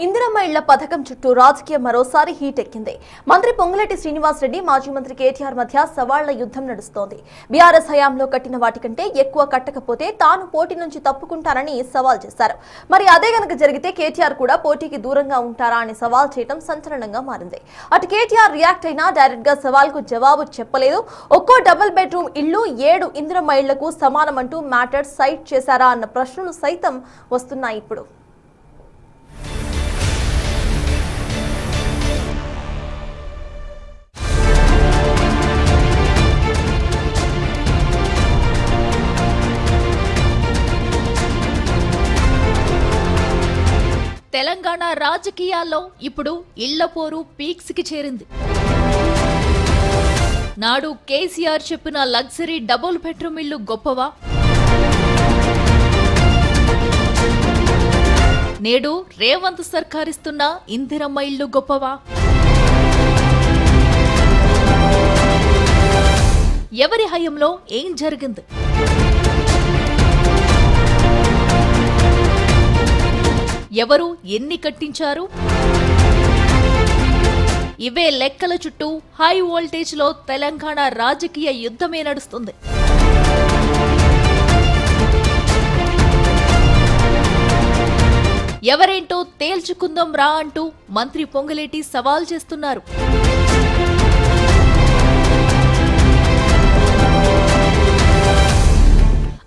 ఇందిరమ్మ ఇళ్ల పథకం చుట్టూ రాజకీయం మరోసారి హీట్ ఎక్కింది. మంత్రి పొంగులేటి శ్రీనివాస్ రెడ్డి, మాజీ మంత్రి కేటీఆర్ మధ్య సవాళ్ల యుద్ధం నడుస్తోంది. బీఆర్ఎస్ హయాంలో కట్టిన వాటికంటే ఎక్కువ కట్టకపోతే తాను పోటీ నుంచి తప్పుకుంటానని సవాల్ చేశారు. మరి అదే గనక జరిగితే కేటీఆర్ కూడా పోటీకి దూరంగా ఉంటారా అని సవాల్ చేయడం సంచలనంగా మారింది. అటు కేటీఆర్ రియాక్ట్ అయినా డైరెక్ట్ గా సవాల్ కు జవాబు చెప్పలేదు. ఒక్కో డబుల్ బెడ్రూమ్ ఇళ్లు 7 ఇందిరమ్మ ఇళ్లకు సమానమంటూ మ్యాటర్ సైట్ చేశారా అన్న ప్రశ్నలు సైతం వస్తున్నాయి ఇప్పుడు. తెలంగాణ రాజకీయాల్లో ఇప్పుడు ఇళ్ల పోరు పీక్స్ కి చేరింది. నాడు కేసీఆర్ చెప్పిన లగ్జరీ డబుల్ బెడ్రూమ్ ఇల్లు గొప్పవా? నేడు రేవంత్ సర్కార్ ఇస్తున్న ఇందిరమ్మ ఇల్లు గొప్పవా? ఎవరి హయంలో ఏం జరిగింది? ఎవరు ఎన్ని కట్టించారు? ఇవే లెక్కల చుట్టూ హై వోల్టేజ్ లో తెలంగాణ రాజకీయ యుద్ధమే నడుస్తుంది. ఎవరేంటో తేల్చుకుందాం రా అంటూ మంత్రి పొంగులేటి సవాల్ చేస్తున్నారు.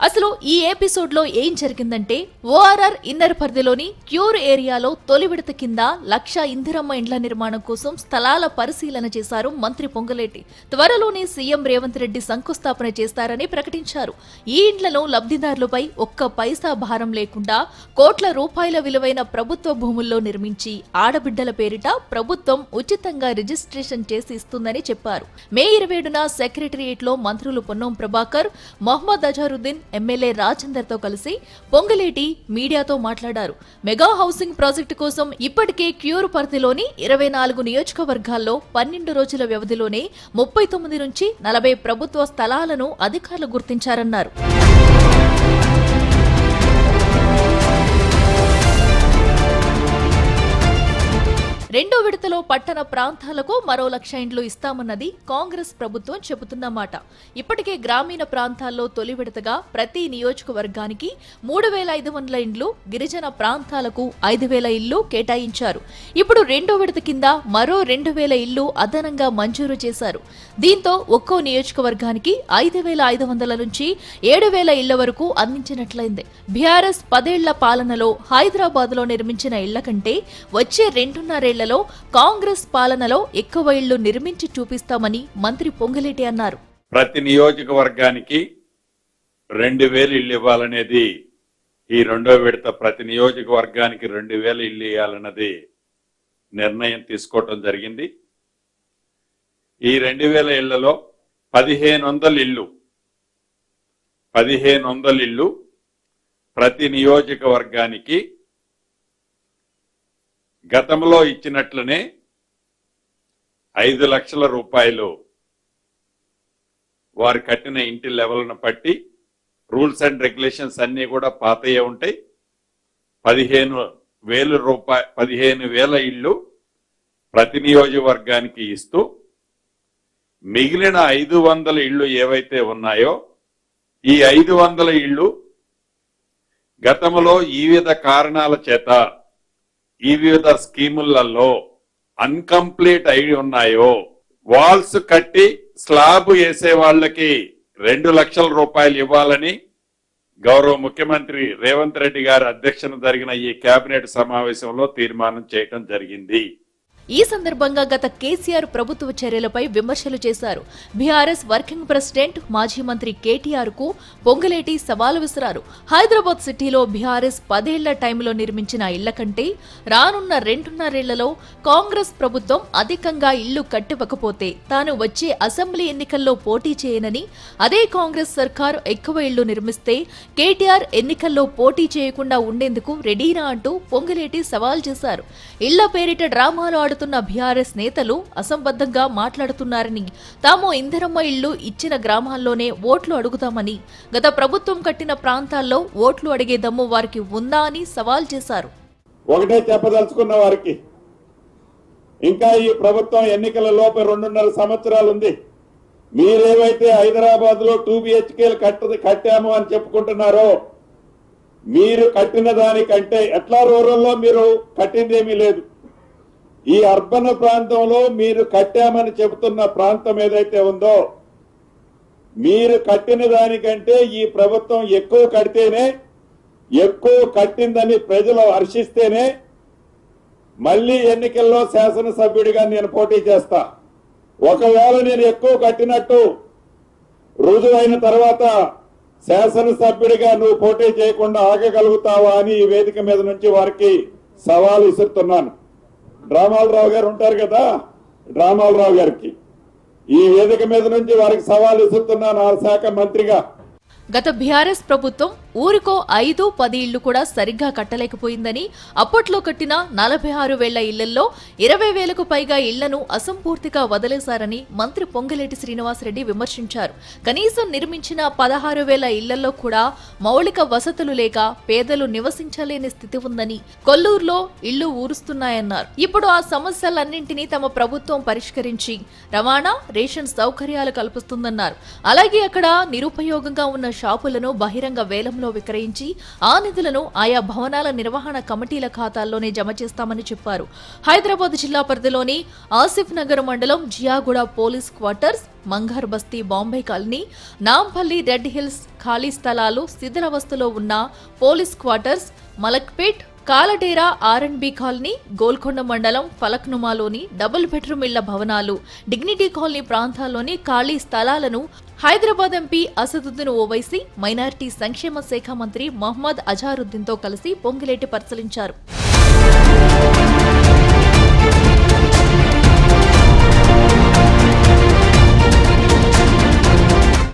అసలు ఈ ఎపిసోడ్ లో ఏం జరిగిందంటే, ఓఆర్ఆర్ ఇన్నర్ పరిధిలోని క్యూర్ ఏరియాలో తొలి విడత కింద 1,00,000 ఇందిరమ్మ ఇండ్ల నిర్మాణం కోసం స్థలాల పరిశీలన చేశారు మంత్రి పొంగులేటి. త్వరలోనే సీఎం రేవంత్ రెడ్డి శంకుస్థాపన చేస్తారని ప్రకటించారు. ఈ ఇండ్లను లబ్ధిదారులపై ఒక్క పైసా భారం లేకుండా కోట్ల రూపాయల విలువైన ప్రభుత్వ భూముల్లో నిర్మించి ఆడబిడ్డల పేరిట ప్రభుత్వం ఉచితంగా రిజిస్ట్రేషన్ చేసి ఇస్తుందని చెప్పారు. మే 27న సెక్రటరియేట్ లో మంత్రులు పొన్నం ప్రభాకర్, మహమ్మద్ అజారుద్దీన్, ఎమ్మెల్యే రాజేందర్ తో కలిసి పొంగులేటి మీడియాతో మాట్లాడారు. మెగా హౌసింగ్ ప్రాజెక్టు కోసం ఇప్పటికే క్యూర్ పరిధిలోని 24 నియోజకవర్గాల్లో 12 రోజుల వ్యవధిలోనే 39 నుంచి 40 ప్రభుత్వ స్థలాలను అధికారులు గుర్తించారన్నారు. రెండో విడతలో పట్టణ ప్రాంతాలకు మరో 1,00,000 ఇండ్లు ఇస్తామన్నది కాంగ్రెస్ ప్రభుత్వం చెబుతున్నమాట. ఇప్పటికే గ్రామీణ ప్రాంతాల్లో తొలి విడతగా ప్రతి నియోజకవర్గానికి 3,500 ఇండ్లు, గిరిజన ప్రాంతాలకు 5,000 ఇళ్లు కేటాయించారు. ఇప్పుడు రెండో విడత కింద మరో 2,000 ఇళ్లు అదనంగా మంజూరు చేశారు. దీంతో ఒక్కో నియోజకవర్గానికి 5,500 నుంచి 7,000 ఇళ్ల వరకు అందించినట్లయింది. బీఆర్ఎస్ 10 ఏళ్ల పాలనలో హైదరాబాద్ లో నిర్మించిన ఇళ్ల కంటే వచ్చే 2.5 ఏళ్లలో కాంగ్రెస్ పాలనలో ఎక్కువ ఇళ్లు నిర్మించి చూపిస్తామని మంత్రి పొంగులేటి అన్నారు. ప్రతి నియోజకవర్గానికి 2,000 ఇళ్లు ఇవ్వాలనేది ఈ రెండో విడత. ప్రతి నియోజకవర్గానికి 2,000 ఇళ్లు ఇవ్వాలన్నది నిర్ణయం తీసుకోవటం జరిగింది. ఈ 2,000 ఇళ్లలో 1,500 ఇళ్లు ప్రతి నియోజకవర్గానికి గతంలో ఇచ్చినట్లనే 5 లక్షల రూపాయలు వారు కట్టిన ఇంటి లెవెల్ను బట్టి రూల్స్ అండ్ రెగ్యులేషన్స్ అన్ని కూడా పాతయ్యే ఉంటాయి. 15,000 ఇళ్లు ప్రతి నియోజకవర్గానికి ఇస్తూ మిగిలిన 500 ఇళ్లు ఏవైతే ఉన్నాయో ఈ 500 ఇళ్లు గతంలో ఈ వివిధ కారణాల చేత ఈ వివిధ స్కీములలో అన్కంప్లీట్ అయి ఉన్నాయో, వాల్స్ కట్టి స్లాబ్ వేసే వాళ్ళకి 2 లక్షల రూపాయలు ఇవ్వాలని గౌరవ ముఖ్యమంత్రి రేవంత్ రెడ్డి గారి అధ్యక్షతన జరిగిన ఈ కేబినెట్ సమావేశంలో తీర్మానం చేయడం జరిగింది. ఈ సందర్భంగా గత కేసీఆర్ ప్రభుత్వ చర్యలపై విమర్శలు చేశారు. బీఆర్ఎస్ వర్కింగ్ ప్రెసిడెంట్, మాజీ మంత్రి కేటీఆర్ కు పొంగులేటి సవాలు విసిరారు. హైదరాబాద్ సిటీలో బీఆర్ఎస్ 10 ఏళ్ల టైంలో నిర్మించిన ఇళ్ల కంటే రానున్న 2.5 ఏళ్లలో కాంగ్రెస్ ప్రభుత్వం అధికంగా ఇళ్లు కట్టివ్వకపోతే తాను వచ్చే అసెంబ్లీ ఎన్నికల్లో పోటీ చేయనని, అదే కాంగ్రెస్ సర్కారు ఎక్కువ ఇళ్లు నిర్మిస్తే కేటీఆర్ ఎన్నికల్లో పోటీ చేయకుండా ఉండేందుకు రెడీనా అంటూ పొంగులేటి సవాల్ చేశారు. ఇళ్ల పేరిట డ్రామాలు ఆడుతున్న బీఆర్ఎస్ నేతలు అసంబద్ధంగా మాట్లాడుతున్నారని, తాము ఇందిరమ్మ ఇళ్లు ఇచ్చిన గ్రామాల్లోనే ఓట్లు అడుగుతామని, గత ప్రభుత్వం కట్టిన ప్రాంతాల్లో ఓట్లు అడిగే దమ్ము వారికి ఉందా అని సవాల్ చేశారు. ఒకటే చెప్పదలుచుకున్న వారికి, ఇంకా ఈ ప్రభుత్వం ఎన్నికల లోపు 2.5 సంవత్సరాలు ఉంది. మీరేవైతే హైదరాబాద్ లో 2 BHKలు కట్టాము అని చెప్పుకుంటున్నారో, మీరు కట్టిన దానికంటే ఎట్లా రూరల్లో మీరు కట్టిందేమీ లేదు. ఈ అర్బన్ ప్రాంతంలో మీరు కట్టామని చెబుతున్న ప్రాంతం ఏదైతే ఉందో, మీరు కట్టిన దానికంటే ఈ ప్రభుత్వం ఎక్కువ కడితేనే, ఎక్కువ కట్టిందని ప్రజలు హర్షిస్తేనే మళ్లీ ఎన్నికల్లో శాసనసభ్యుడిగా నేను పోటీ చేస్తా. ఒకవేళ నేను ఎక్కువ కట్టినట్టు రుజువైన తర్వాత శాసనసభ్యుడిగా నువ్వు పోటీ చేయకుండా ఆగగలుగుతావా అని ఈ వేదిక మీద నుంచి వారికి సవాల్ విసురుతున్నాను. డ్రామాలరావు గారు ఉంటారు కదా, డ్రామాలరావు గారికి ఈ వేదిక మీద నుంచి వారికి సవాల్ విసురుతున్నాను ఆ శాఖ మంత్రిగా. గత బీఆర్ఎస్ ప్రభుత్వం ఊరికో 5-10 ఇళ్లు కూడా సరిగ్గా కట్టలేకపోయిందని, అప్పట్లో కట్టిన 46,000 ఇళ్లలో 20,000కు పైగా ఇళ్లను అసంపూర్తిగా వదిలేశారని మంత్రి పొంగులేటి శ్రీనివాసరెడ్డి విమర్శించారు. కనీసం నిర్మించిన 16,000 ఇళ్లలో కూడా మౌలిక వసతులు లేక పేదలు నివసించలేని స్థితి ఉందని, కొల్లూరులో ఇళ్లు ఊరుస్తున్నాయన్నారు. ఇప్పుడు ఆ సమస్యలన్నింటినీ తమ ప్రభుత్వం పరిష్కరించి రవాణా, రేషన్ సౌకర్యాలు కల్పిస్తుందన్నారు. అలాగే అక్కడ నిరుపయోగంగా ఉన్న షాపులను బహిరంగ వేలంలో విక్రయించి ఆ నిధులను ఆయా భవనాల నిర్వహణ కమిటీల ఖాతాల్లోనే జమ చేస్తామని చెప్పారు. హైదరాబాద్ జిల్లా పరిధిలోని ఆసిఫ్ నగర్ మండలం Jiyaguda police quarters, Mangar Basti Bombay colony, Nampally red hills ఖాళీ స్థలాలు, శిథిలావస్థలో ఉన్న police quarters, Malakpet, Kaladera R&B colony, Golconda మండలం ఫలక్నుమాలోని డబుల్ బెడ్రూమ్ ఇళ్ల భవనాలు, డిగ్నిటీ కాలనీ ప్రాంతాల్లోని ఖాళీ స్థలాలను హైదరాబాద్ ఎంపీ అసదుద్దీన్ ఓవైసీ, మైనారిటీ సంక్షేమ శాఖ మంత్రి మహ్మద్ అజారుద్దీన్తో కలిసి పొంగులేటి పరిశీలించారు.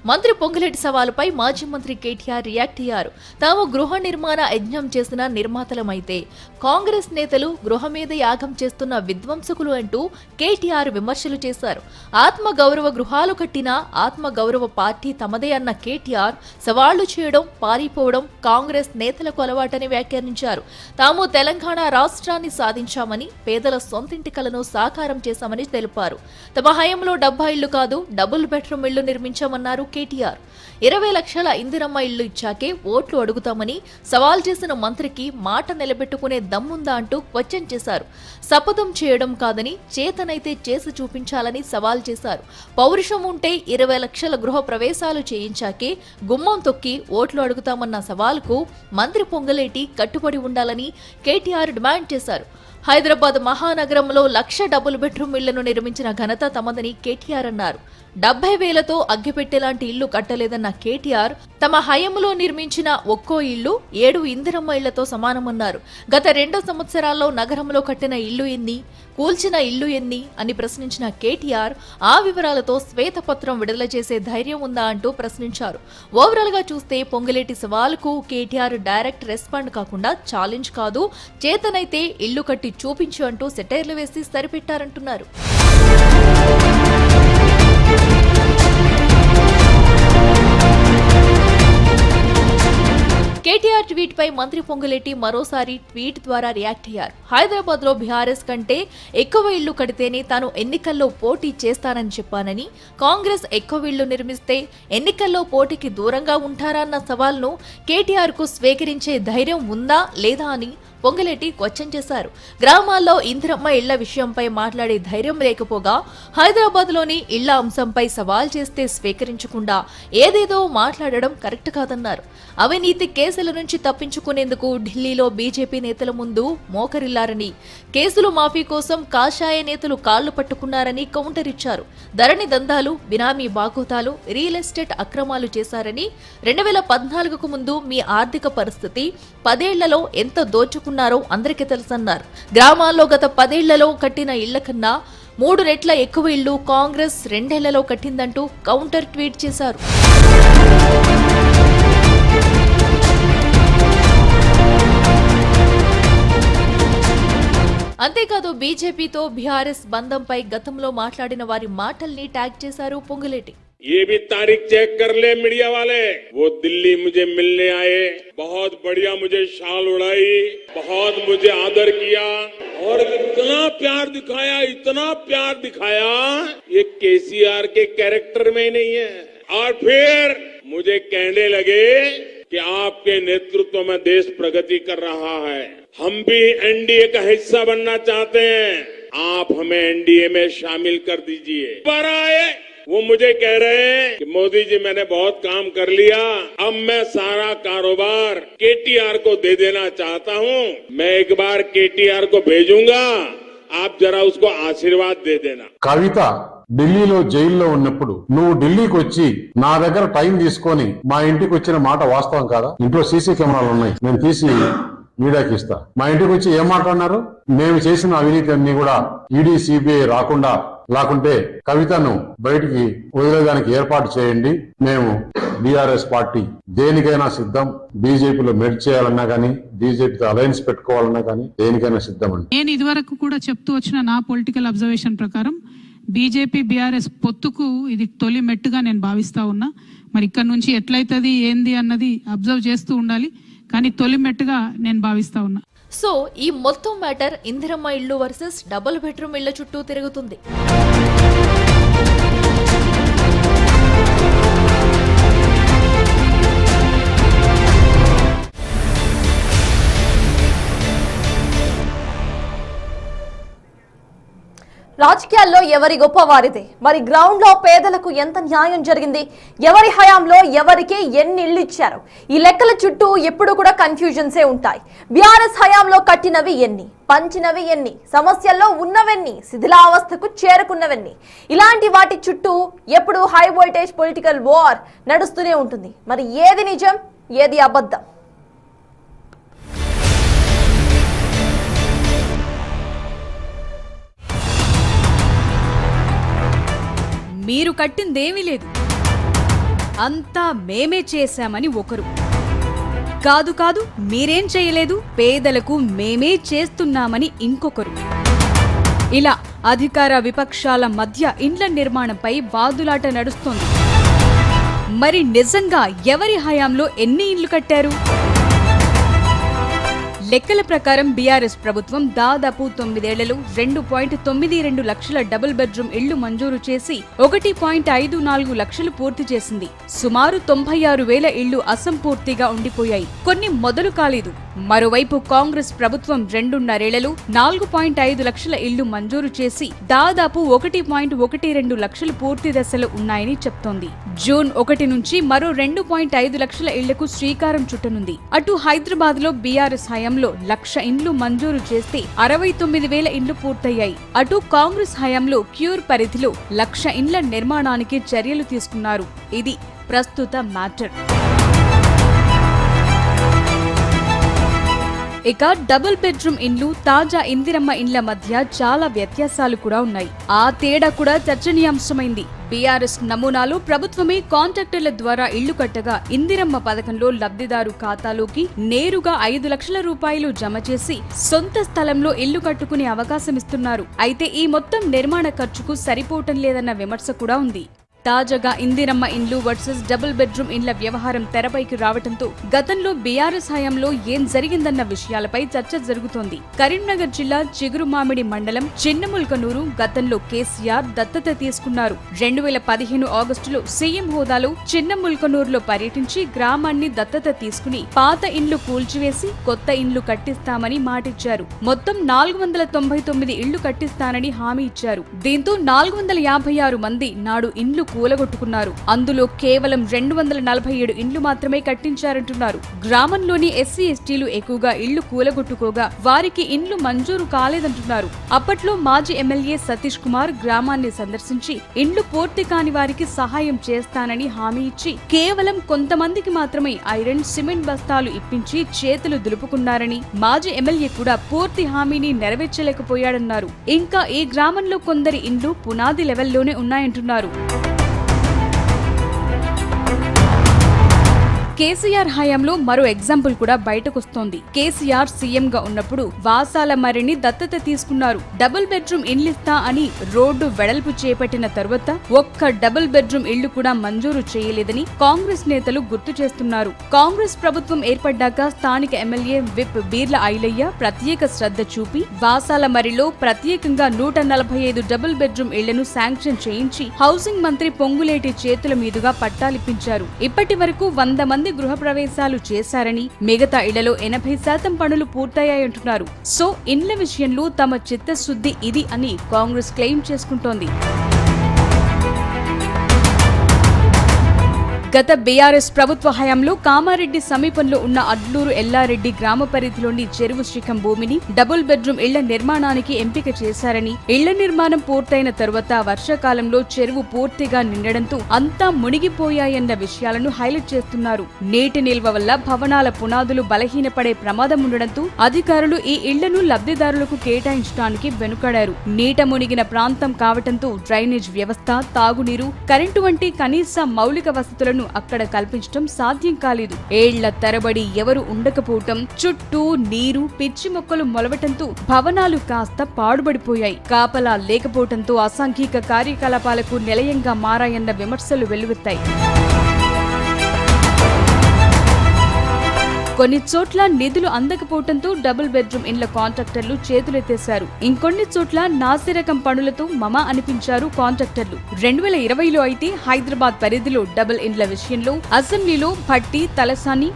మంత్రి పొంగులేటి సవాలుపై మాజీ మంత్రి కేటీఆర్ రియాక్ట్ అయ్యారు. తాము గృహ నిర్మాణ యజ్ఞం చేసిన నిర్మాతలమైతే కాంగ్రెస్ నేతలు గృహ మీద యాగం చేస్తున్న విధ్వంసకులు అంటూ కేటీఆర్ విమర్శలు చేశారు. ఆత్మగౌరవ గృహాలు కట్టిన ఆత్మగౌరవ పార్టీ తమదే అన్న కేటీఆర్ సవాళ్లు చేయడం, పారిపోవడం కాంగ్రెస్ నేతలకు అలవాటని వ్యాఖ్యానించారు. తాము తెలంగాణ రాష్ట్రాన్ని సాధించామని, పేదల సొంతింటి కలను సాకారం చేశామని తెలిపారు. తమ హయాంలో 70 ఇళ్లు కాదు, డబుల్ బెడ్రూమ్ ఇళ్లు నిర్మించామన్నారు కేటీఆర్. 20 లక్షల ఇందిరమ్మ ఇళ్లు ఇచ్చాకే ఓట్లు అడుగుతామని సవాల్ చేసిన మంత్రికి మాట నిలబెట్టుకునే దమ్ముందా అంటూ క్వశ్చన్ చేశారు. శపథం చేయడం కాదని చేతనైతే చేసి చూపించాలని సవాల్ చేశారు. పౌరుషం ఉంటే 20 లక్షల గృహ ప్రవేశాలు చేయించాకే గుమ్మం తొక్కి ఓట్లు అడుగుతామన్న సవాల్కు మంత్రి పొంగులేటి కట్టుబడి ఉండాలని కేటీఆర్ డిమాండ్ చేశారు. హైదరాబాద్ మహానగరంలో 1,00,000 డబుల్ బెడ్రూమ్ ఇళ్లను నిర్మించిన ఘనత తమదని కేటీఆర్ అన్నారు. 70,000తో అగ్గిపెట్టేలాంటి ఇల్లు కట్టలేదన్న కేటీఆర్ తమ హయంలో నిర్మించిన ఒక్కో ఇల్లు 7 ఇందిరమ్మ ఇళ్లతో సమానమన్నారు. గత 2 సంవత్సరాల్లో నగరంలో కట్టిన ఇల్లు ఎన్ని, కూల్చిన ఇల్లు ఎన్ని అని ప్రశ్నించిన కేటీఆర్ ఆ వివరాలతో శ్వేతపత్రం విడుదల చేసే ధైర్యం ఉందా అంటూ ప్రశ్నించారు. ఓవరాల్ గా చూస్తే పొంగులేటి సవాలుకు కేటీఆర్ డైరెక్ట్ రెస్పాండ్ కాకుండా ఛాలెంజ్ కాదు, చేతనైతే ఇల్లు కట్టి చూపించు అంటూ సెటైర్లు వేసి సరిపెట్టారంటున్నారు. కేటీఆర్ ట్వీట్ పై మంత్రి పొంగులేటి మరోసారి ట్వీట్ ద్వారా రియాక్ట్ అయ్యారు. హైదరాబాద్ లో బీఆర్ఎస్ కంటే ఎక్కువ ఇళ్లు కడితేనే తాను ఎన్నికల్లో పోటీ చేస్తానని చెప్పానని, కాంగ్రెస్ ఎక్కువ ఇళ్లు నిర్మిస్తే ఎన్నికల్లో పోటీకి దూరంగా ఉంటారా అన్న సవాల్ను కేటీఆర్ కు స్వీకరించే ధైర్యం ఉందా లేదా అని పొంగులేటి క్వశ్చన్ చేశారు. గ్రామాల్లో ఇందిరమ్మ ఇళ్ల విషయంపై మాట్లాడే ధైర్యం లేకపోగా హైదరాబాద్ లోని ఇళ్ల అంశంపై సవాల్ చేస్తే స్వీకరించకుండా ఏదేదో మాట్లాడడం కరెక్ట్ కాదన్నారు. అవినీతి కేసుల నుంచి తప్పించుకునేందుకు ఢిల్లీలో బీజేపీ నేతల ముందు మోకరిల్లారని, కేసులు మాఫీ కోసం కాషాయ నేతలు కాళ్లు పట్టుకున్నారని కౌంటర్ ఇచ్చారు. ధరణి దందాలు, బినామీ బాగోతాలు, రియల్ ఎస్టేట్ అక్రమాలు చేశారని, 2014కు ముందు మీ ఆర్థిక పరిస్థితి 10 ఏళ్లలో ఎంత దోచుకున్నారో అందరికీ తెలుసన్నారు. గ్రామాల్లో గత 10 ఏళ్లలో కట్టిన ఇళ్ల కన్నా 3 రెట్ల ఎక్కువ ఇళ్లు కాంగ్రెస్ 2 ఏళ్లలో కట్టిందంటూ కౌంటర్ ట్వీట్ చేశారు. అంతేకాదు బీజేపీతో బీఆర్ఎస్ బంధంపై గతంలో మాట్లాడిన వారి మాటల్ని ట్యాగ్ చేశారు పొంగులేటి. ये भी तारीख चेक कर ले मीडिया वाले। वो दिल्ली मुझे मिलने आए, बहुत बढ़िया मुझे शाल उड़ाई, बहुत मुझे आदर किया और इतना प्यार दिखाया ये केसीआर के कैरेक्टर में नहीं है। और फिर मुझे कहने लगे कि आपके नेतृत्व में देश प्रगति कर रहा है, हम भी एनडीए का हिस्सा बनना चाहते हैं, आप हमें एनडीए में शामिल कर दीजिए। पर आए वो मुझे कह रहे हैं कि मोदी जी मैंने बहुत काम कर लिया, अब मैं सारा कारोबार केटीआर को दे देना चाहता हूं। मैं एक बार केटीआर को भेजूंगा, आप जरा उसको आशीर्वाद दे देना। కవిత ఢిల్లీలో జైల్లో ఉన్నప్పుడు నువ్వు ఢిల్లీకి వచ్చి నా దగ్గర టైం తీసుకొని మా ఇంటికి వచ్చిన మాట వాస్తవం కాదా? ఇంట్లో సీసీ కెమెరాలు ఉన్నాయి, నేను తీసి మీడియాకి ఇస్తా. మా ఇంటికి వచ్చి ఏం మాట్లాడినారు? మేము చేసిన అవినీతి అన్ని కూడా ఈడీ సిబిఐ లేకుంటే కవితను బయటికి వదిలేదానికి ఏర్పాటు చేయండి. మేము బీఆర్ఎస్ పార్టీ దేనికైనా సిద్ధం. బీజేపీలో మెర్జ్ చేయాలన్నా కానీ, బీజేపీతో అలయన్స్ పెట్టుకోవాలన్నా కానీ దేనికైనా సిద్ధం అండి. నేను ఇదివరకు కూడా చెప్తూ వచ్చిన నా పొలిటికల్ అబ్జర్వేషన్ ప్రకారం బీజేపీ బీఆర్ఎస్ పొత్తుకు ఇది తొలి మెట్టుగా నేను భావిస్తా ఉన్నా. మరి ఇక్కడ నుంచి ఎట్లయితది ఏంది అన్నది అబ్జర్వ్ చేస్తూ ఉండాలి, కానీ తొలి మెట్టుగా నేను భావిస్తా ఉన్నా. సో ఈ మొత్తం మ్యాటర్ ఇందిరమ్మ ఇల్లు వర్సెస్ డబుల్ బెడ్రూమ్ ఇళ్ల చుట్టూ తిరుగుతుంది. రాజకీయాల్లో ఎవరి గొప్ప వారిదే. మరి గ్రౌండ్ లో పేదలకు ఎంత న్యాయం జరిగింది, ఎవరి హయాంలో ఎవరికి ఎన్ని ఇళ్లు ఇచ్చారు, ఈ లెక్కల చుట్టూ ఎప్పుడు కూడా కన్ఫ్యూజన్సే ఉంటాయి. బీఆర్ఎస్ హయాంలో కట్టినవి ఎన్ని, పంచినవి ఎన్ని, సమస్యల్లో ఉన్నవెన్ని, శిథిలావస్థకు చేరుకున్నవెన్ని, ఇలాంటి వాటి చుట్టూ ఎప్పుడు హై వోల్టేజ్ పొలిటికల్ వార్ నడుస్తూనే ఉంటుంది. మరి ఏది నిజం, ఏది అబద్ధం? మీరు కట్టిందేమీ లేదు, అంతా మేమే చేశామని ఒకరు, కాదు కాదు మీరేం చేయలేదు, పేదలకు మేమే చేస్తున్నామని ఇంకొకరు. ఇలా అధికార విపక్షాల మధ్య ఇండ్ల నిర్మాణంపై వాదులాట నడుస్తోంది. మరి నిజంగా ఎవరి హయాంలో ఎన్ని ఇండ్లు కట్టారు? లెక్కల ప్రకారం బీఆర్ఎస్ ప్రభుత్వం దాదాపు 9 ఏళ్లలో 2.92 లక్షల డబుల్ బెడ్రూమ్ ఇళ్లు మంజూరు చేసి 1.54 లక్షలు పూర్తి చేసింది. సుమారు 96,000 ఇళ్లు అసంపూర్తిగా ఉండిపోయాయి, కొన్ని మొదలు కాలేదు. మరోవైపు కాంగ్రెస్ ప్రభుత్వం 2.5 ఏళ్లలో 4.5 లక్షల ఇళ్లు మంజూరు చేసి దాదాపు 1.12 లక్షలు పూర్తి దశలో ఉన్నాయని చెప్తోంది. జూన్ 1 నుంచి మరో 2.5 లక్షల ఇళ్లకు శ్రీకారం చుట్టనుంది. అటు హైదరాబాద్ లో బీఆర్ఎస్ హయాంలో 1,00,000 ఇండ్లు మంజూరు చేస్తే 69,000 ఇండ్లు పూర్తయ్యాయి. అటు కాంగ్రెస్ హయాంలో క్యూర్ పరిధిలో 1,00,000 ఇండ్ల నిర్మాణానికి చర్యలు తీసుకున్నారు. ఇది ప్రస్తుత మ్యాటర్. ఇక డబుల్ బెడ్రూమ్ ఇండ్లు, తాజా ఇందిరమ్మ ఇండ్ల మధ్య చాలా వ్యత్యాసాలు కూడా ఉన్నాయి. ఆ తేడా కూడా చర్చనీయాంశమైంది. బీఆర్ఎస్ నమూనాలో ప్రభుత్వమే కాంట్రాక్టర్ల ద్వారా ఇళ్లు కట్టగా ఇందిరమ్మ పథకంలో లబ్ధిదారు ఖాతాలోకి నేరుగా 5 లక్షల రూపాయలు జమ చేసి సొంత స్థలంలో ఇల్లు కట్టుకునే అవకాశమిస్తున్నారు. అయితే ఈ మొత్తం నిర్మాణ ఖర్చుకు సరిపోవటం లేదన్న విమర్శ కూడా ఉంది. తాజాగా ఇందిరమ్మ ఇండ్లు వర్సెస్ డబుల్ బెడ్రూమ్ ఇండ్ల వ్యవహారం తెరపైకి రావడంతో గతంలో బీఆర్ఎస్ హయాంలో ఏం జరిగిందన్న విషయాలపై చర్చ జరుగుతోంది. కరీంనగర్ జిల్లా చిగురుమామిడి మండలం చిన్నముల్కనూరు గతంలో కేసీఆర్ దత్తత తీసుకున్నారు. 2015 ఆగస్టులో సీఎం హోదాలో చిన్నముల్కనూరులో పర్యటించి గ్రామాన్ని దత్తత తీసుకుని పాత ఇండ్లు కూల్చివేసి కొత్త ఇండ్లు కట్టిస్తామని మాటిచ్చారు. మొత్తం 499 ఇళ్లు కట్టిస్తానని హామీ ఇచ్చారు. దీంతో 456 మంది నాడు ఇండ్లు కూలగొట్టుకున్నారు. అందులో కేవలం 247 ఇండ్లు మాత్రమే కట్టించారంటున్నారు. గ్రామంలోని ఎస్సీ ఎస్టీలు ఎక్కువగా ఇళ్లు కూలగొట్టుకోగా వారికి ఇండ్లు మంజూరు కాలేదంటున్నారు. అప్పట్లో మాజీ ఎమ్మెల్యే సతీష్ కుమార్ గ్రామాన్ని సందర్శించి ఇండ్లు పూర్తి కాని వారికి సహాయం చేస్తానని హామీ ఇచ్చి కేవలం కొంతమందికి మాత్రమే ఐరన్ సిమెంట్ బస్తాలు ఇప్పించి చేతులు దులుపుకున్నారని మాజీ ఎమ్మెల్యే కూడా పూర్తి హామీని నెరవేర్చలేకపోయాడన్నారు. ఇంకా ఈ గ్రామంలో కొందరి ఇండ్లు పునాది లెవెల్లోనే ఉన్నాయంటున్నారు. కేసీఆర్ హయాంలో మరో ఎగ్జాంపుల్ కూడా బయటకొస్తోంది. కేసీఆర్ సీఎం గా ఉన్నప్పుడు వాసాల మర్రిని దత్తత తీసుకున్నారు. డబుల్ బెడ్రూమ్ ఇల్లిస్తా అని రోడ్డు వెడల్పు చేపట్టిన తరువాత ఒక్క డబుల్ బెడ్రూమ్ ఇళ్లు కూడా మంజూరు చేయలేదని కాంగ్రెస్ నేతలు గుర్తు చేస్తున్నారు. కాంగ్రెస్ ప్రభుత్వం ఏర్పడ్డాక స్థానిక ఎమ్మెల్యే విప్ బీర్ల ఐలయ్య ప్రత్యేక శ్రద్ధ చూపి వాసాల మర్రిలో ప్రత్యేకంగా 145 డబుల్ బెడ్రూమ్ ఇళ్లను శాంక్షన్ చేయించి హౌసింగ్ మంత్రి పొంగులేటి చేతుల మీదుగా పట్టాలిప్పించారు. ఇప్పటి వరకు 100 మంది గృహ ప్రవేశాలు చేశారని, మిగతా ఇళ్లలో 80% పనులు పూర్తయ్యాయంటున్నారు. సో ఇండ్ల విషయంలో తమ చిత్తశుద్ధి ఇది అని కాంగ్రెస్ క్లెయిమ్ చేసుకుంటోంది. గత బీఆర్ఎస్ ప్రభుత్వ హయాంలో కామారెడ్డి సమీపంలో ఉన్న అడ్లూరు ఎల్లారెడ్డి గ్రామ పరిధిలోని చెరువు శిఖం భూమిని డబుల్ బెడ్రూమ్ ఇళ్ల నిర్మాణానికి ఎంపిక చేశారని, ఇళ్ల నిర్మాణం పూర్తయిన తరువాత వర్షాకాలంలో చెరువు పూర్తిగా నిండడంతో అంతా మునిగిపోయాయన్న విషయాలను హైలైట్ చేస్తున్నారు. నీటి నిల్వ వల్ల భవనాల పునాదులు బలహీనపడే ప్రమాదం ఉండడంతో అధికారులు ఈ ఇళ్లను లబ్ధిదారులకు కేటాయించడానికి వెనుకాడారు. నీట మునిగిన ప్రాంతం కావటంతో డ్రైనేజ్ వ్యవస్థ, తాగునీరు, కరెంటు వంటి కనీస మౌలిక వసతులను అక్కడ కల్పించడం సాధ్యం కాలేదు. ఏళ్ల తరబడి ఎవరు ఉండకపోవటం, చుట్టూ నీరు, పిచ్చి మొక్కలు మొలవటంతో భవనాలు కాస్త పాడుబడిపోయాయి. కాపలా లేకపోవటంతో అసాంఘిక కార్యకలాపాలకు నిలయంగా మారాయన్న విమర్శలు వెల్లువెత్తాయి. కొన్ని చోట్ల నిధులు అందకపోవడంతో డబుల్ బెడ్రూమ్ ఇండ్ల కాంట్రాక్టర్లు చేతులెత్తేశారు. ఇంకొన్ని చోట్ల నాసిరకం పనులతో మమా అనిపించారు కాంట్రాక్టర్లు. 2020లో అయితే హైదరాబాద్ పరిధిలో డబుల్ ఇండ్ల విషయంలో అసెంబ్లీలో భట్టి, తలసాని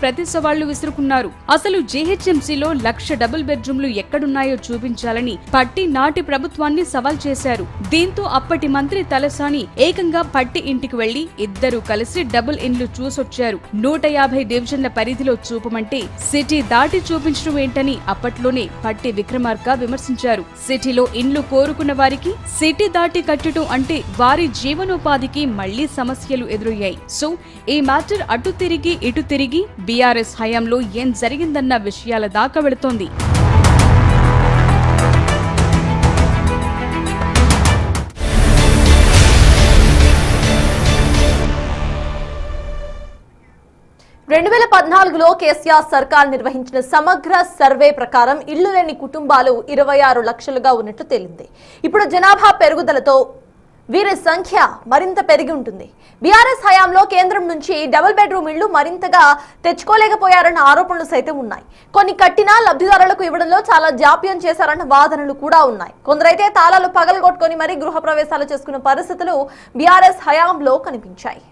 ప్రతి సవాళ్లు విసురుకున్నారు. అసలు జీహెచ్ఎంసీలో 1,00,000 డబుల్ బెడ్రూమ్లు ఎక్కడున్నాయో చూపించాలని భట్టి నాటి ప్రభుత్వాన్ని సవాల్ చేశారు. దీంతో అప్పటి మంత్రి తలసాని ఏకంగా భట్టి ఇంటికి వెళ్లి ఇద్దరు కలిసి డబుల్ ఇండ్లు చూసొచ్చారు. 150 డివిజన్ల పరిధిలో చూపమంటే సిటీ దాటి చూపించడం ఏంటని అప్పట్లోనే భట్టి విక్రమార్క విమర్శించారు. సిటీలో ఇండ్లు కోరుకున్న వారికి సిటీ దాటి కట్టడం అంటే వారి జీవనోపాధికి మళ్లీ సమస్యలు ఎదురయ్యాయి. సో ఈ మ్యాటర్ అటు తిరిగి ఇటు తిరిగి బీఆర్ఎస్ హయాంలో ఏం జరిగిందన్న విషయాల దాకా వెళుతోంది. రెండు 2014లో కేసీఆర్ సర్కార్ నిర్వహించిన సమగ్ర సర్వే ప్రకారం ఇళ్లు లేని కుటుంబాలు 26 లక్షలుగా ఉన్నట్లు తేలింది. ఇప్పుడు జనాభా పెరుగుదలతో వీరి సంఖ్య మరింత పెరిగి ఉంటుంది. బీఆర్ఎస్ హయాంలో కేంద్రం నుంచి డబుల్ బెడ్రూమ్ ఇళ్లు మరింతగా తెచ్చుకోలేకపోయారన్న ఆరోపణలు సైతం ఉన్నాయి. కొన్ని కట్టినా లబ్ధిదారులకు ఇవ్వడంలో చాలా జాప్యం చేశారన్న వాదనలు కూడా ఉన్నాయి. కొందరైతే తాళాలు పగలగొట్టుకొని మరీ గృహ ప్రవేశాలు చేసుకున్న పరిస్థితులు బీఆర్ఎస్ హయాంలో కనిపించాయి.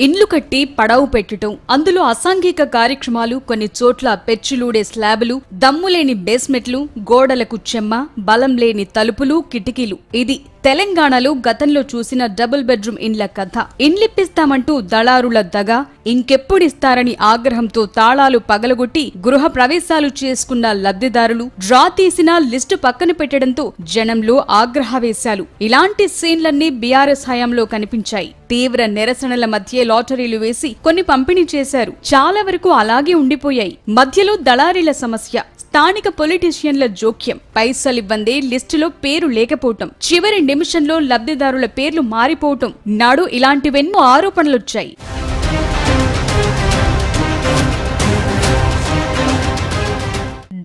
ఇండ్లు కట్టి పడావు పెట్టడం, అందులో అసాంఘిక కార్యక్రమాలు, కొన్ని చోట్ల పెచ్చులూడే స్లాబులు, దమ్ములేని బేస్మెంట్లు, గోడలకు చెమ్మ, బలం లేని తలుపులు, కిటికీలు. ఇది తెలంగాణలో గతంలో చూసిన డబుల్ బెడ్రూమ్ ఇండ్ల కథ. ఇండ్లిప్పిస్తామంటూ దళారుల దగ, ఇంకెప్పుడిస్తారని ఆగ్రహంతో తాళాలు పగలగొట్టి గృహ ప్రవేశాలు చేసుకున్న లబ్ధిదారులు, డ్రా తీసిన లిస్టు పక్కన పెట్టడంతో జనంలో ఆగ్రహవేశాలు. ఇలాంటి సీన్లన్నీ బీఆర్ఎస్ హయాంలో కనిపించాయి. తీవ్ర నిరసనల మధ్య లాటరీలు వేసి కొన్ని పంపిణీ చేశారు. చాలా వరకు అలాగే ఉండిపోయాయి. మధ్యలో దళారీల సమస్య, స్థానిక పొలిటీషియన్ల జోక్యం, పైసలివ్వందే లిస్టులో పేరు లేకపోవటం, చివరి నిమిషంలో లబ్ధిదారుల పేర్లు మారిపోవటం నాడు ఇలాంటివెన్నో ఆరోపణలొచ్చాయి.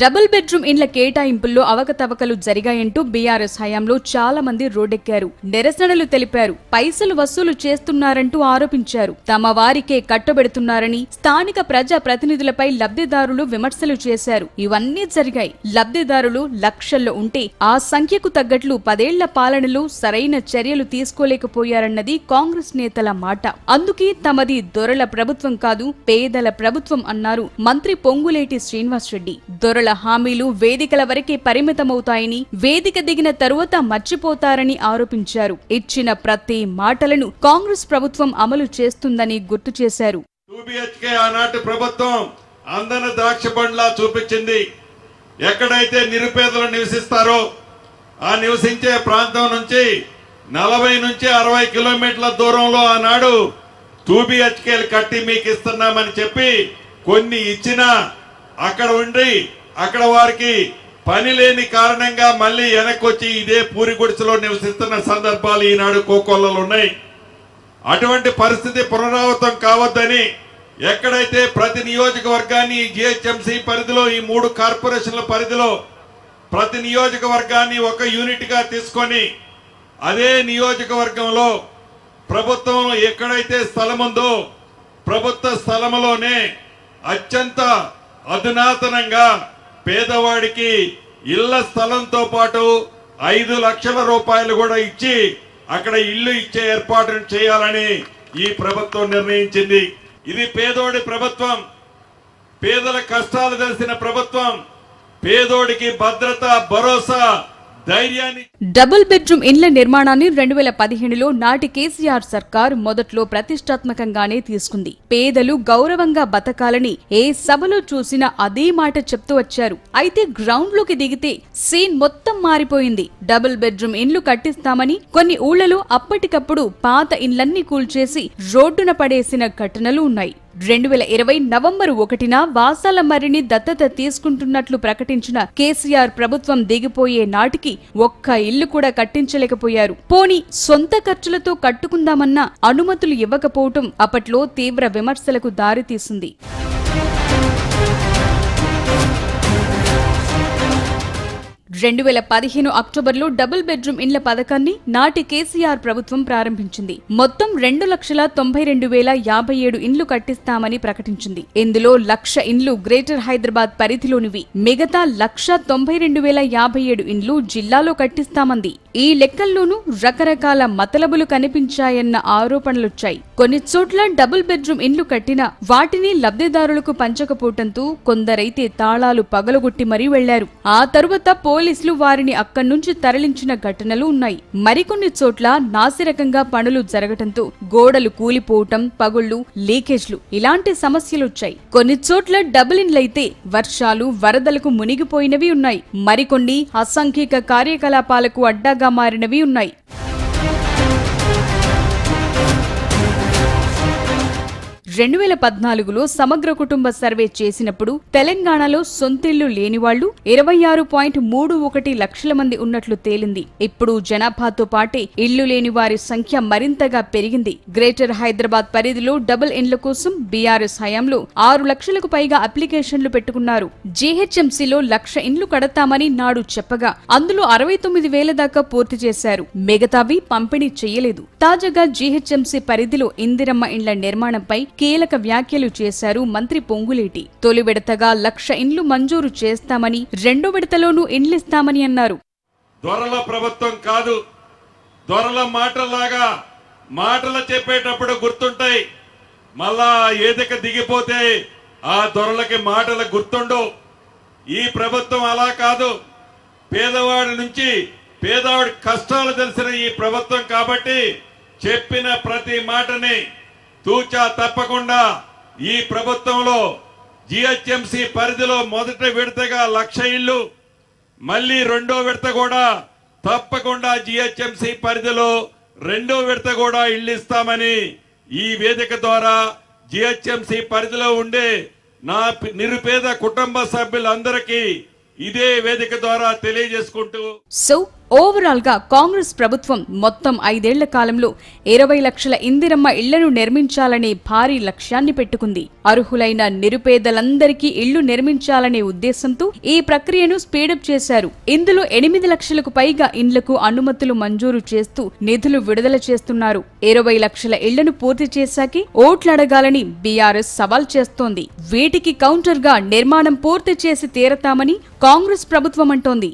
డబుల్ బెడ్రూమ్ ఇండ్ల కేటాయింపుల్లో అవకతవకలు జరిగాయంటూ బీఆర్ఎస్ హయాంలో చాలా మంది రోడ్డెక్కారు, నిరసనలు తెలిపారు. పైసలు వసూలు చేస్తున్నారంటూ ఆరోపించారు. తమ వారికే కట్టబెడుతున్నారని స్థానిక ప్రజా ప్రతినిధులపై లబ్ధిదారులు విమర్శలు చేశారు. ఇవన్నీ జరిగాయి. లబ్ధిదారులు లక్షల్లో ఉంటే ఆ సంఖ్యకు తగ్గట్లు 10 ఏళ్ల పాలనలో సరైన చర్యలు తీసుకోలేకపోయారన్నది కాంగ్రెస్ నేతల మాట. అందుకే తమది దొరల ప్రభుత్వం కాదు, పేదల ప్రభుత్వం అన్నారు మంత్రి పొంగులేటి శ్రీనివాసరెడ్డి. దొరల హామీలు వేదికల వరకే పరిమితమవుతాయని, వేదిక దిగిన తరువాత మర్చిపోతారని ఆరోపించారు. ఇచ్చిన ప్రతి మాటలను కాంగ్రెస్ ప్రభుత్వం అమలు చేస్తుందని గుర్తు చేశారు. 2BHK ఆనాటి ప్రభుత్వం అందన ద్రాక్ష పండ్లా చూపించింది. ఎక్కడైతే నిరుపేదలు నివసిస్తారో ఆ నివసించే ప్రాంతం నుంచి 40 నుంచి 60 కిలోమీటర్ల దూరంలో ఆనాడు 2BHKలు కట్టి మీకు ఇస్తున్నామని చెప్పి కొన్ని ఇచ్చినా అక్కడ ఉండి అక్కడ వారికి పని లేని కారణంగా మళ్ళీ వెనక్కి వచ్చి ఇదే పూరి గుడిసెలో నివసిస్తున్న సందర్భాలు ఈనాడు కోకొల్లలో ఉన్నాయి. అటువంటి పరిస్థితి పునరావృతం కావద్దని ఎక్కడైతే ప్రతి నియోజకవర్గాన్ని జిహెచ్ఎంసీ పరిధిలో ఈ 3 కార్పొరేషన్ల పరిధిలో ప్రతి నియోజకవర్గాన్ని ఒక యూనిట్ గా తీసుకొని అదే నియోజకవర్గంలో ప్రభుత్వం ఎక్కడైతే స్థలం ఉందో ప్రభుత్వ స్థలంలోనే అత్యంత అధునాతనంగా పేదవాడికి ఇళ్ల స్థలంతో పాటు 5 లక్షల రూపాయలు కూడా ఇచ్చి అక్కడ ఇల్లు ఇచ్చే ఏర్పాటును చేయాలని ఈ ప్రభుత్వం నిర్ణయించింది. ఇది పేదోడి ప్రభుత్వం, పేదల కష్టాలు తెలిసిన ప్రభుత్వం, పేదోడికి భద్రత, భరోసా, ధైర్యాన్ని. డబుల్ బెడ్రూమ్ ఇండ్ల నిర్మాణాన్ని 2015లో నాటి కేసీఆర్ సర్కార్ మొదట్లో ప్రతిష్టాత్మకంగానే తీసుకుంది. పేదలు గౌరవంగా బతకాలని ఏ సభలో చూసినా అదే మాట చెప్తూ వచ్చారు. అయితే గ్రౌండ్ లోకి దిగితే సీన్ మొత్తం మారిపోయింది. డబుల్ బెడ్రూమ్ ఇండ్లు కట్టిస్తామని కొన్ని ఊళ్లలో అప్పటికప్పుడు పాత ఇండ్లన్నీ కూల్చేసి రోడ్డున పడేసిన ఘటనలు ఉన్నాయి. 2020 నవంబర్ 1న వాసాల మర్రిని దత్తత తీసుకుంటున్నట్లు ప్రకటించిన కేసీఆర్ ప్రభుత్వం దిగిపోయే నాటికి ఒక్క ఇల్లు కూడా కట్టించలేకపోయారు. పోనీ సొంత ఖర్చులతో కట్టుకుందామన్నా అనుమతులు ఇవ్వకపోవటం అప్పట్లో తీవ్ర విమర్శలకు దారితీసింది. 2015 అక్టోబర్లో డబుల్ బెడ్రూమ్ ఇండ్ల పథకాన్ని నాటి కేసీఆర్ ప్రభుత్వం ప్రారంభించింది. మొత్తం 2,92,057 ఇండ్లు కట్టిస్తామని ప్రకటించింది. ఇందులో 1,00,000 ఇండ్లు గ్రేటర్ హైదరాబాద్ పరిధిలోనివి. మిగతా 1,92,057 ఇండ్లు జిల్లాలో కట్టిస్తామంది. ఈ లెక్కల్లోనూ రకరకాల మతలబులు కనిపించాయన్న ఆరోపణలొచ్చాయి. కొన్ని చోట్ల డబుల్ బెడ్రూమ్ ఇండ్లు కట్టినా వాటిని లబ్ధిదారులకు పంచకపోవడంతో కొందరైతే తాళాలు పగలగొట్టి మరీ వెళ్లారు. ఆ తరువాత పోలీసులు వారిని అక్కడి నుంచి తరలించిన ఘటనలు ఉన్నాయి. మరికొన్ని చోట్ల నాసిరకంగా పనులు జరగటంతో గోడలు కూలిపోవటం, పగుళ్లు, లీకేజ్లు ఇలాంటి సమస్యలొచ్చాయి. కొన్ని చోట్ల డబుల్ ఇండ్లయితే వర్షాలు, వరదలకు మునిగిపోయినవి ఉన్నాయి. మరికొన్ని అసాంఘిక కార్యకలాపాలకు అడ్డాగా మారినవి ఉన్నాయి. 2014లో సమగ్ర కుటుంబ సర్వే చేసినప్పుడు తెలంగాణలో సొంతిళ్లు లేనివాళ్లు 26.31 లక్షల మంది ఉన్నట్లు తేలింది. ఇప్పుడు జనాభాతో పాటే ఇళ్లు లేని వారి సంఖ్య మరింతగా పెరిగింది. గ్రేటర్ హైదరాబాద్ పరిధిలో డబుల్ ఇండ్ల కోసం బీఆర్ఎస్ హయాంలో 6 లక్షలకు పైగా అప్లికేషన్లు పెట్టుకున్నారు. జీహెచ్ఎంసీలో 1,00,000 ఇండ్లు కడతామని నాడు చెప్పగా అందులో 69,000 దాకా పూర్తి చేశారు. మిగతావి పంపిణీ చేయలేదు. తాజాగా జీహెచ్ఎంసీ పరిధిలో ఇందిరమ్మ ఇండ్ల నిర్మాణంపై కీలక వ్యాఖ్యలు చేశారు మంత్రి పొంగులేటి. తొలి విడతగా 1,00,000 ఇండ్లు మంజూరు చేస్తామని, రెండో విడతలోనూ ఇండ్లిస్తామని అన్నారు. దొరల ప్రభుత్వం కాదు, దొరల మాటలాగా మాటలు చెప్పేటప్పుడు గుర్తుంటాయి, మళ్ళా ఏదక దిగిపోతే ఆ దొరలకి మాటలు గుర్తుండవు. ఈ ప్రభుత్వం అలా కాదు. పేదవాడి నుంచి పేదవాడి కష్టాలు తెలిసిన ఈ ప్రభుత్వం కాబట్టి చెప్పిన ప్రతి మాటని తూచా తప్పకుండా ఈ ప్రభుత్వంలో జిహెచ్ఎంసీ పరిధిలో మొదటి విడతగా 1,00,000 ఇళ్లు, మళ్ళీ రెండో విడత కూడా తప్పకుండా జిహెచ్ఎంసీ పరిధిలో రెండో విడత కూడా ఇళ్లు ఇస్తామని ఈ వేదిక ద్వారా జిహెచ్ఎంసీ పరిధిలో ఉండే నా నిరుపేద కుటుంబ సభ్యులందరికీ ఇదే వేదిక ద్వారా తెలియజేసుకుంటూ ఓవరాల్ గా కాంగ్రెస్ ప్రభుత్వం మొత్తం 5 ఏళ్ల కాలంలో 20 లక్షల ఇందిరమ్మ ఇళ్లను నిర్మించాలనే భారీ లక్ష్యాన్ని పెట్టుకుంది. అర్హులైన నిరుపేదలందరికీ ఇళ్లు నిర్మించాలనే ఉద్దేశంతో ఈ ప్రక్రియను స్పీడప్ చేశారు. ఇందులో 8 లక్షలకు పైగా ఇండ్లకు అనుమతులు మంజూరు చేస్తూ నిధులు విడుదల చేస్తున్నారు. 20 లక్షల ఇళ్లను పూర్తి చేశాకే ఓట్లడగాలని బీఆర్ఎస్ సవాల్ చేస్తోంది. వీటికి కౌంటర్ గా నిర్మాణం పూర్తి చేసి తీరతామని కాంగ్రెస్ ప్రభుత్వం అంటోంది.